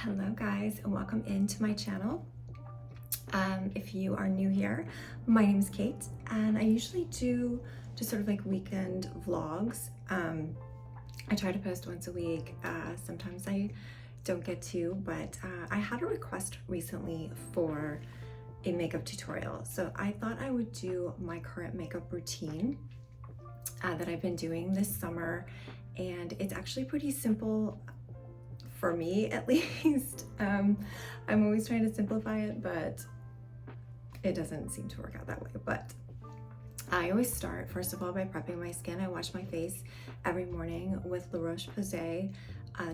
Hello guys, and welcome into my channel. If you are new here, my name is Kate and I usually do just sort of like weekend vlogs. I try to post once a week. Sometimes I don't get to, but I had a request recently for a makeup tutorial. So I thought I would do my current makeup routine that I've been doing this summer, and it's actually pretty simple for me at least. I'm always trying to simplify it, but it doesn't seem to work out that way. But I always start, first of all, by prepping my skin. I wash my face every morning with La Roche-Posay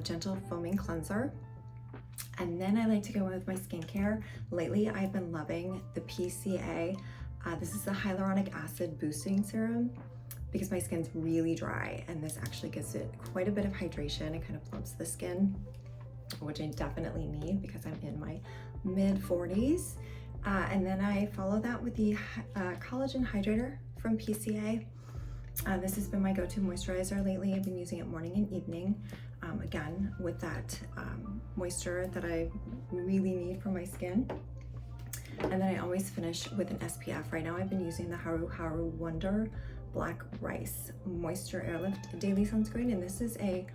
Gentle Foaming Cleanser. And then I like to go in with my skincare. Lately, I've been loving the PCA. This is the Hyaluronic Acid Boosting Serum, because my skin's really dry, and this actually gives it quite a bit of hydration. It kind of plumps the skin, which I definitely need because I'm in my mid-40s. And then I follow that with the Collagen Hydrator from PCA. This has been my go-to moisturizer lately. I've been using it morning and evening, again, with that moisture that I really need for my skin. And then I always finish with an SPF. Right now I've been using the Haru Haru Wonder Black Rice Moisture Airlift Daily Sunscreen, and this is a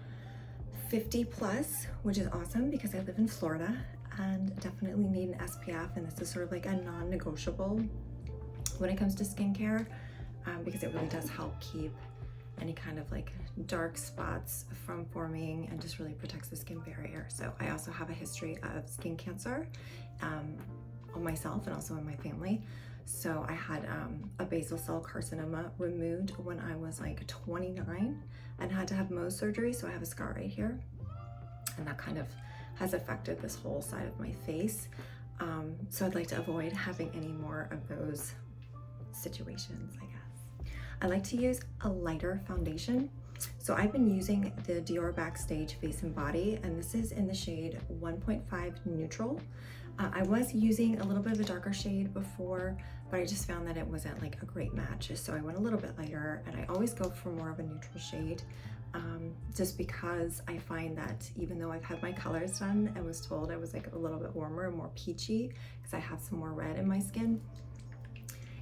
50 plus, which is awesome because I live in Florida and definitely need an SPF, and this is sort of like a non-negotiable when it comes to skincare, because it really does help keep any kind of like dark spots from forming and just really protects the skin barrier. So I also have a history of skin cancer on myself and also in my family. So I had a basal cell carcinoma removed when I was like 29 and had to have Mohs surgery. So I have a scar right here, and that kind of has affected this whole side of my face. So I'd like to avoid having any more of those situations, I guess. I like to use a lighter foundation. So I've been using the Dior Backstage Face and Body, and this is in the shade 1.5 Neutral. I was using a little bit of a darker shade before, but I just found that it wasn't like a great match. So I went a little bit lighter, and I always go for more of a neutral shade, just because I find that even though I've had my colors done and was told I was like a little bit warmer and more peachy because I have some more red in my skin,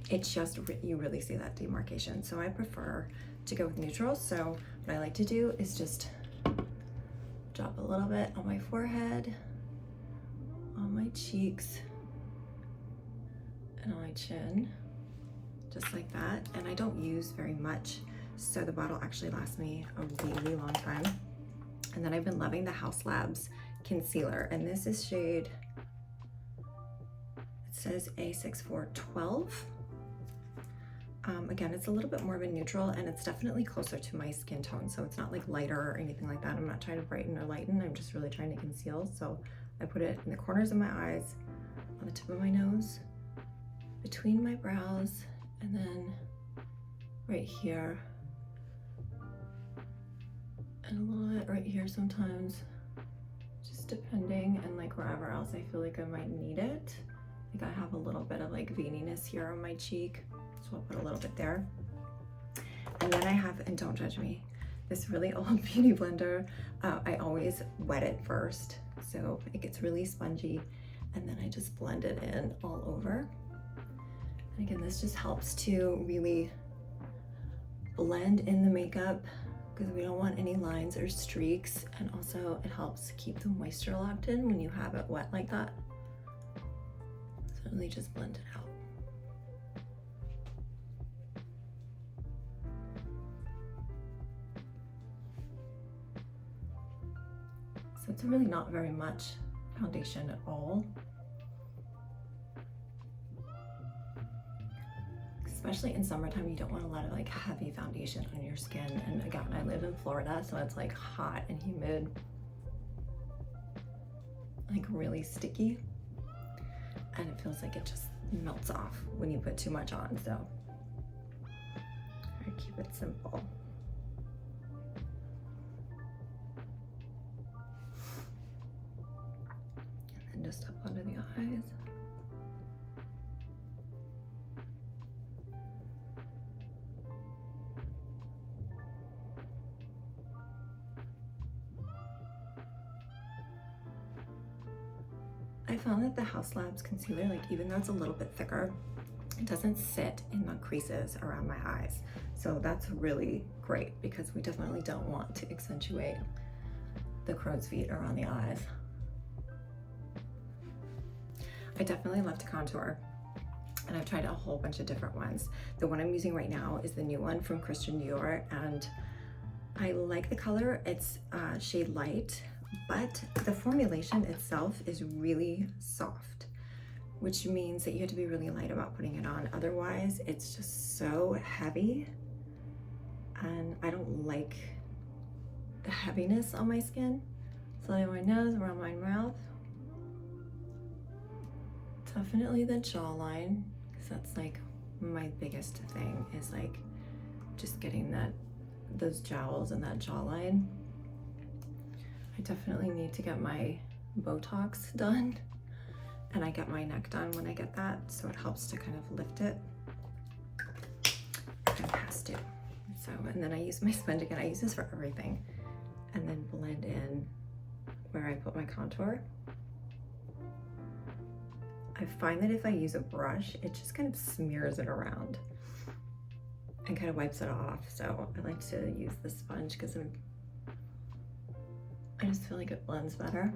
it's just, you really see that demarcation. So I prefer to go with neutral. So what I like to do is just drop a little bit on my forehead, on my cheeks, and on my chin, just like that. And I don't use very much, so the bottle actually lasts me a really long time. And then I've been loving the House Labs concealer, and this is shade, it says A6412. Again, it's a little bit more of a neutral, and it's definitely closer to my skin tone, so it's not like lighter or anything like that. I'm not trying to brighten or lighten, I'm just really trying to conceal. So I put it in the corners of my eyes, on the tip of my nose, between my brows, and then right here, and a little bit right here sometimes, just depending, and like wherever else I feel like I might need it. Like I have a little bit of like veininess here on my cheek, so I'll put a little bit there. And then I have, and don't judge me, this really old beauty blender. I always wet it first, so it gets really spongy, and then I just blend it in all over. And again, this just helps to really blend in the makeup because we don't want any lines or streaks, and also it helps keep the moisture locked in when you have it wet like that. So really just blend it out. So it's really not very much foundation at all. Especially in summertime, you don't want a lot of like heavy foundation on your skin. And again, I live in Florida, so it's like hot and humid, like really sticky. And it feels like it just melts off when you put too much on. So I keep it simple. And then just up under the eyes. I found that the House Labs concealer, like even though it's a little bit thicker, it doesn't sit in the creases around my eyes. So that's really great because we definitely don't want to accentuate the crow's feet around the eyes. I definitely love to contour, and I've tried a whole bunch of different ones. The one I'm using right now is the new one from Christian Dior, and I like the color. It's shade light, but the formulation itself is really soft, which means that you have to be really light about putting it on. Otherwise, it's just so heavy, and I don't like the heaviness on my skin. So on my nose, around my mouth. Definitely the jawline, because that's like my biggest thing, is like just getting those jowls and that jawline. I definitely need to get my Botox done, and I get my neck done when I get that, so it helps to kind of lift it. It has to. So, and then I use my sponge again. I use this for everything, and then blend in where I put my contour. I find that if I use a brush, it just kind of smears it around and kind of wipes it off. So I like to use the sponge because I just feel like it blends better.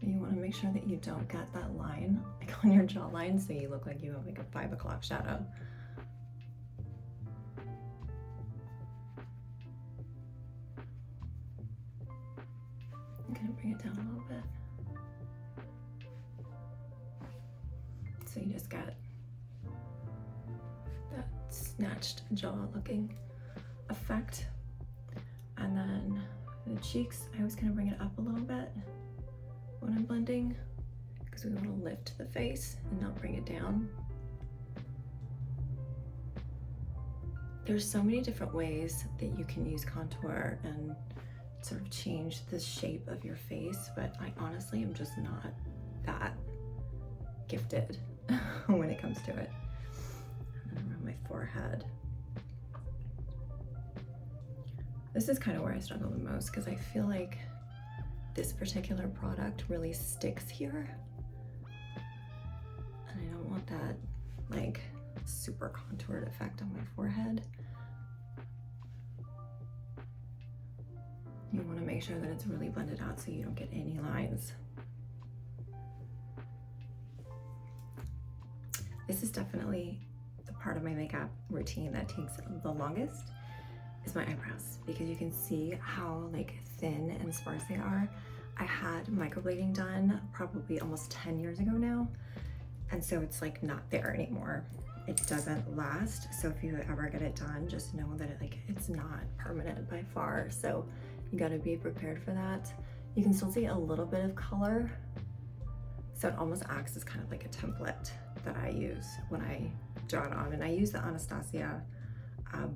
And you want to make sure that you don't get that line like on your jawline, so you look like you have like a 5 o'clock shadow. I'm gonna bring it down a little bit. So you just got that snatched jaw looking effect. And then the cheeks, I always kind of bring it up a little bit when I'm blending, because we want to lift the face and not bring it down. There's so many different ways that you can use contour and sort of change the shape of your face, but I honestly am just not that gifted when it comes to it. And then around my forehead. This is kind of where I struggle the most, because I feel like this particular product really sticks here, and I don't want that like super contoured effect on my forehead. You want to make sure that it's really blended out so you don't get any lines. This is definitely the part of my makeup routine that takes the longest, is my eyebrows, because you can see how like thin and sparse they are. I had microblading done probably almost 10 years ago now, and so it's like not there anymore. It doesn't last, so if you ever get it done, just know that it's not permanent by far, so you got to be prepared for that. You can still see a little bit of color, so it almost acts as kind of like a template that I use when I draw it on. And I use the Anastasia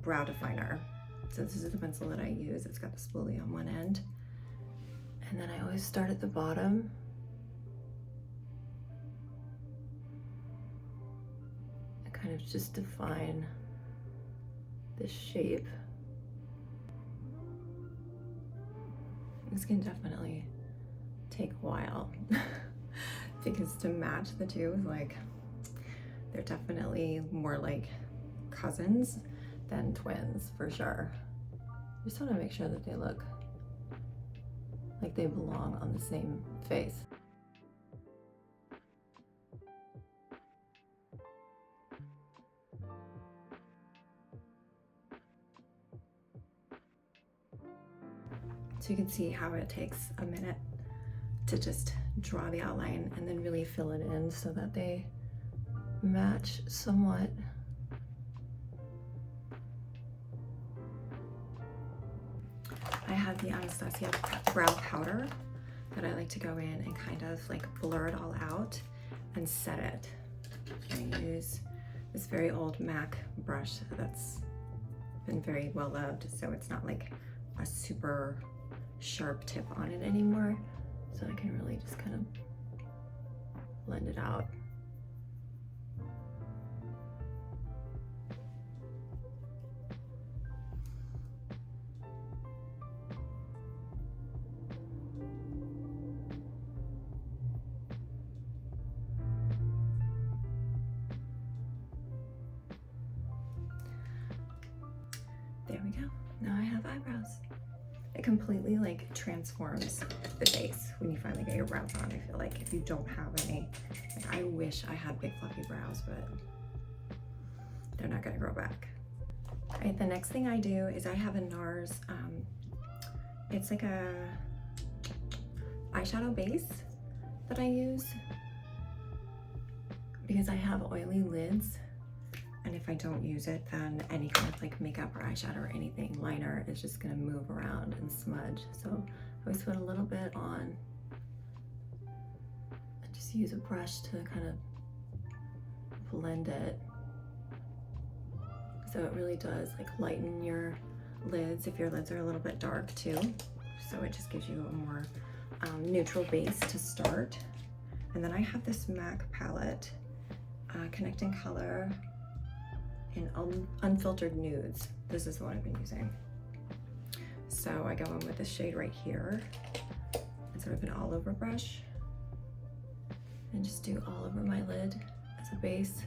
brow definer. So this is the pencil that I use. It's got the spoolie on one end. And then I always start at the bottom. And kind of just define the shape. This can definitely take a while because to match the two, like, they're definitely more like cousins than twins for sure. Just want to make sure that they look like they belong on the same face. So you can see how it takes a minute to just draw the outline and then really fill it in so that they match somewhat. I have the Anastasia brow powder that I like to go in and kind of like blur it all out and set it. I use this very old MAC brush that's been very well loved, so it's not like a super sharp tip on it anymore, so I can really just kind of blend it out. now I have eyebrows. It completely like transforms the face when you finally get your brows on. I feel like if you don't have any, like, I wish I had big fluffy brows, but they're not gonna grow back. All right, the next thing I do is I have a NARS, it's like a eyeshadow base that I use because I have oily lids, and if I don't use it, then any kind of like makeup or eyeshadow or anything, liner, is just gonna move around and smudge. So I always put a little bit on and just use a brush to kind of blend it. So it really does like lighten your lids if your lids are a little bit dark too. So it just gives you a more neutral base to start. And then I have this MAC palette, Connecting Color in Unfiltered Nudes. This is the one I've been using. So I go in with this shade right here and sort of an all over brush and just do all over my lid as a base.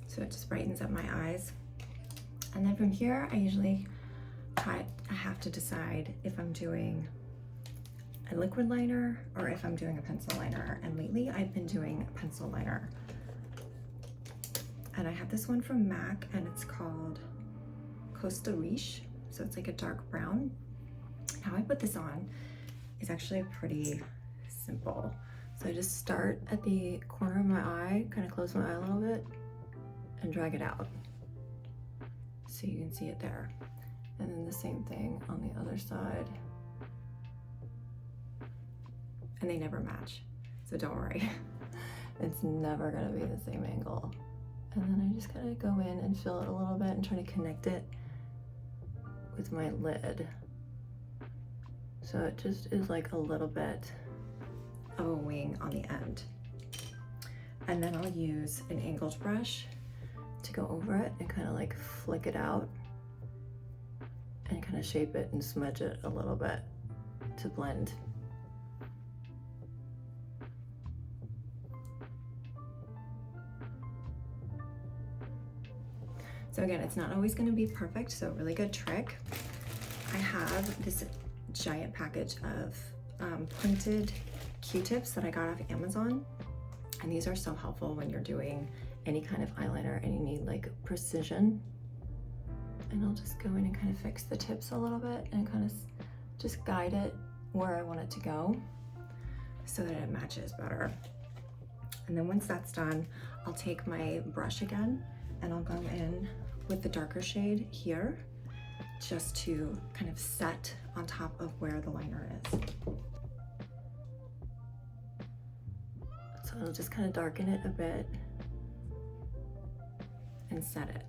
So it just brightens up my eyes. And then from here, I have to decide if I'm doing a liquid liner or if I'm doing a pencil liner. And lately I've been doing a pencil liner. And I have this one from MAC and it's called Costa Riche. So it's like a dark brown. How I put this on is actually pretty simple. So I just start at the corner of my eye, kind of close my eye a little bit and drag it out. So you can see it there. And then the same thing on the other side. And they never match, so don't worry. It's never gonna be the same angle. And then I just kind of go in and fill it a little bit and try to connect it with my lid. So it just is like a little bit of a wing on the end. And then I'll use an angled brush to go over it and kind of like flick it out and kind of shape it and smudge it a little bit to blend. So again, it's not always going to be perfect, so a really good trick. I have this giant package of pointed Q-tips that I got off Amazon, and these are so helpful when you're doing any kind of eyeliner and you need like precision. And I'll just go in and kind of fix the tips a little bit and kind of just guide it where I want it to go so that it matches better. And then once that's done, I'll take my brush again and I'll go in with the darker shade here just to kind of set on top of where the liner is. So it'll just kind of darken it a bit and set it.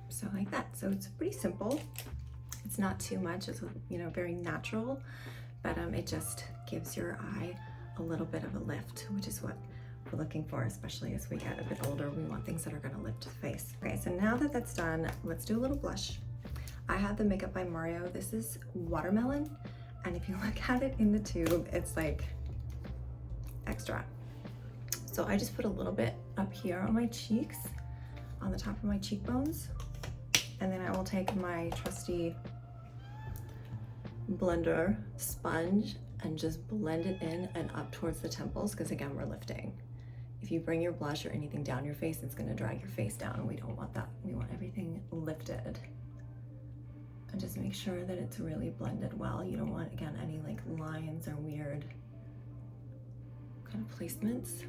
So like that. So it's pretty simple. It's not too much. It's, you know, very natural, but it just gives your eye a little bit of a lift, which is what we're looking for, especially as we get a bit older. We want things that are going to lift the face. Okay, so now that that's done, let's do a little blush. I have the Makeup by Mario. This is Watermelon, and if you look at it in the tube, it's like extra. So I just put a little bit up here on my cheeks, on the top of my cheekbones, and then I will take my trusty blender sponge and just blend it in and up towards the temples, because again, we're lifting. If you bring your blush or anything down your face, it's gonna drag your face down, and we don't want that. We want everything lifted. And just make sure that it's really blended well. You don't want, again, any like lines or weird kind of placements.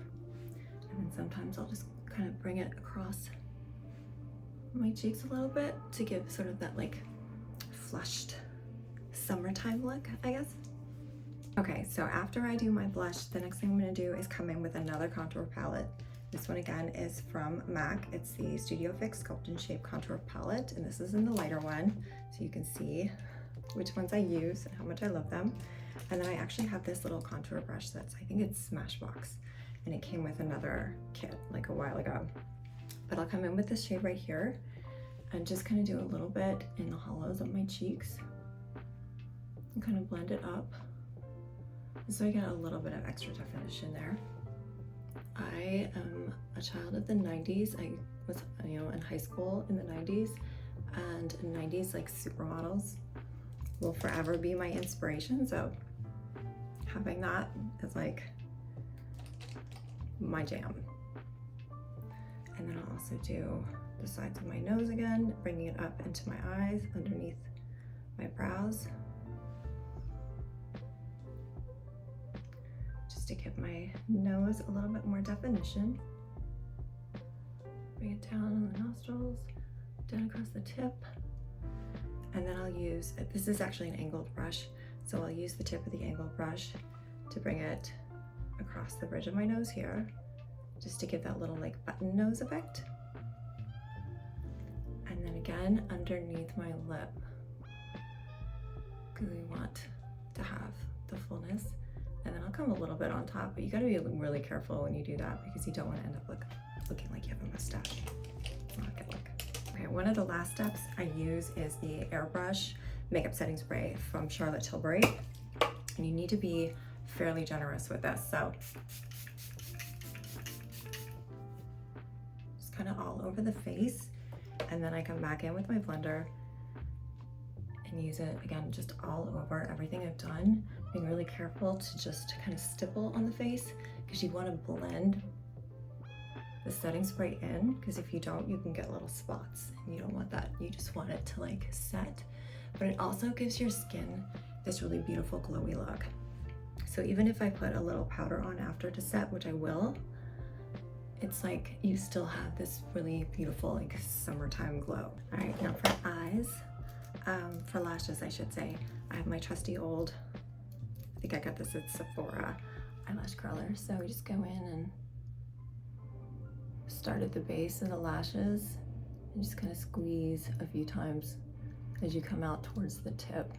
And then sometimes I'll just kind of bring it across my cheeks a little bit to give sort of that like flushed summertime look, I guess. Okay, so after I do my blush, the next thing I'm gonna do is come in with another contour palette. This one again is from MAC. It's the Studio Fix Sculpt and Shape Contour Palette, and this is in the lighter one, so you can see which ones I use and how much I love them. And then I actually have this little contour brush that's, I think it's Smashbox, and it came with another kit like a while ago. But I'll come in with this shade right here and just kind of do a little bit in the hollows of my cheeks and kind of blend it up so I get a little bit of extra definition there. I am a child of the 90s. I was, in high school in the 90s, and 90s like supermodels will forever be my inspiration. So having that is like my jam. And then I'll also do the sides of my nose again, bringing it up into my eyes, underneath my brows, just to give my nose a little bit more definition. Bring it down on the nostrils, down across the tip. And then I'll use, this is actually an angled brush, so I'll use the tip of the angled brush to bring it across the bridge of my nose here, just to give that little like button nose effect. And then again, underneath my lip, because we want to have the fullness. And then I'll come a little bit on top, but you gotta be really careful when you do that because you don't wanna end up looking like you have a mustache. Not a good look. Okay, one of the last steps I use is the Airbrush Makeup Setting Spray from Charlotte Tilbury. And you need to be fairly generous with this. So just kind of all over the face. And then I come back in with my blender and use it again, just all over everything I've done. Being really careful to just kind of stipple on the face because you want to blend the setting spray in, because if you don't, you can get little spots and you don't want that. You just want it to like set, but it also gives your skin this really beautiful glowy look. So even if I put a little powder on after to set, which I will, it's like you still have this really beautiful like summertime glow. All right, now for eyes, for lashes I should say, I have my trusty old, I think I got this at Sephora, eyelash curler. So we just go in and start at the base of the lashes and just kind of squeeze a few times as you come out towards the tip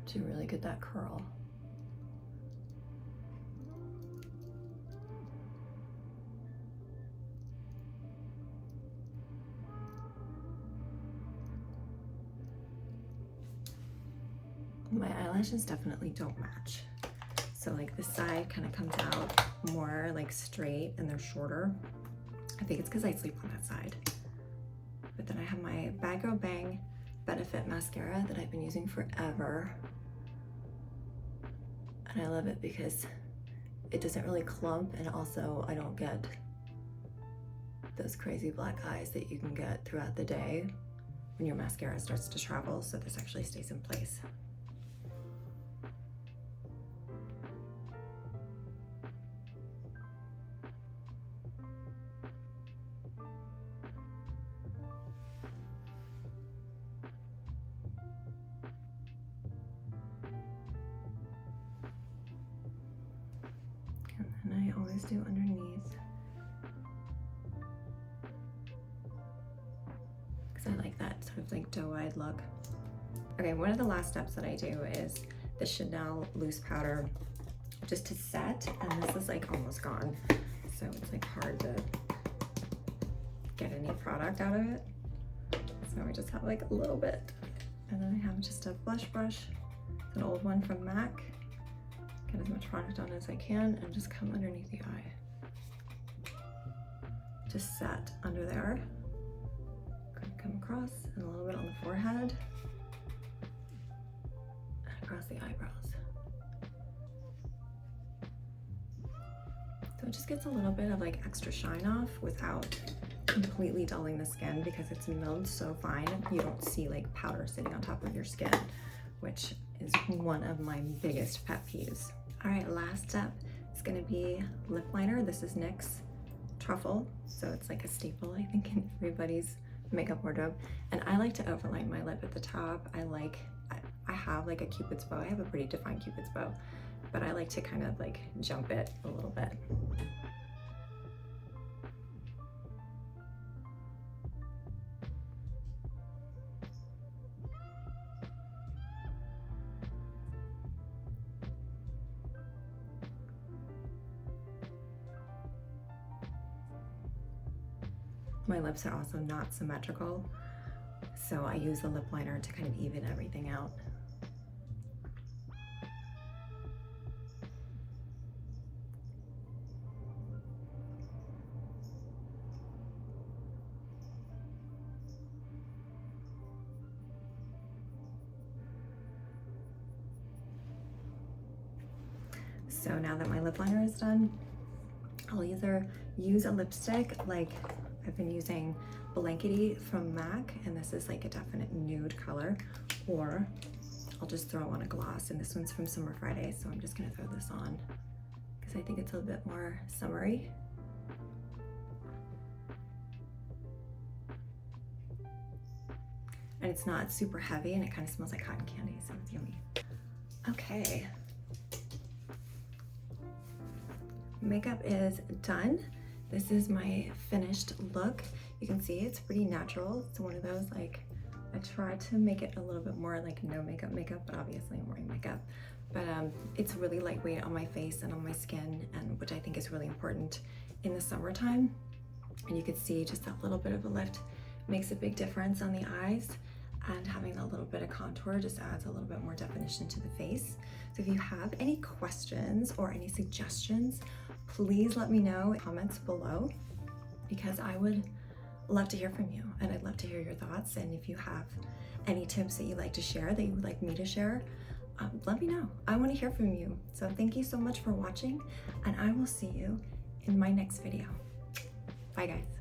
to really get that curl. My eyelashes definitely don't match. So like this side kind of comes out more like straight and they're shorter. I think it's because I sleep on that side. But then I have my Bad Girl Bang Benefit mascara that I've been using forever. And I love it because it doesn't really clump, and also I don't get those crazy black eyes that you can get throughout the day when your mascara starts to travel. So this actually stays in place. And I always do underneath, because I like that sort of like doe-eyed look. Okay, one of the last steps that I do is the Chanel loose powder just to set, and this is like almost gone, so it's like hard to get any product out of it. So I just have like a little bit, and then I have just a blush brush, an old one from MAC. Get as much product on as I can and just come underneath the eye. Just set under there. Come across and a little bit on the forehead and across the eyebrows. So it just gets a little bit of like extra shine off without completely dulling the skin, because it's milled so fine you don't see like powder sitting on top of your skin, which is one of my biggest pet peeves. All right, last step is gonna be lip liner. This is NYX Truffle, so it's like a staple, I think, in everybody's makeup wardrobe. And I like to overline my lip at the top. I have like a Cupid's bow. I have a pretty defined Cupid's bow, but I like to kind of like jump it a little bit. My lips are also not symmetrical, so I use the lip liner to kind of even everything out. So now that my lip liner is done, I'll either use a lipstick, like I've been using Blankety from MAC, and this is like a definite nude color, or I'll just throw on a gloss, and this one's from Summer Friday, so I'm just gonna throw this on because I think it's a little bit more summery. And it's not super heavy, and it kind of smells like cotton candy, so it's yummy. Okay. Makeup is done. This is my finished look. You can see it's pretty natural. It's one of those, like, I tried to make it a little bit more like no makeup, but obviously I'm wearing makeup. But it's really lightweight on my face and on my skin, and which I think is really important in the summertime. And you can see just that little bit of a lift makes a big difference on the eyes, and having a little bit of contour just adds a little bit more definition to the face. So if you have any questions or any suggestions, please let me know in comments below, because I would love to hear from you, and I'd love to hear your thoughts. And if you have any tips that you'd like to share, that you would like me to share, let me know. I want to hear from you. So thank you so much for watching, and I will see you in my next video. Bye guys.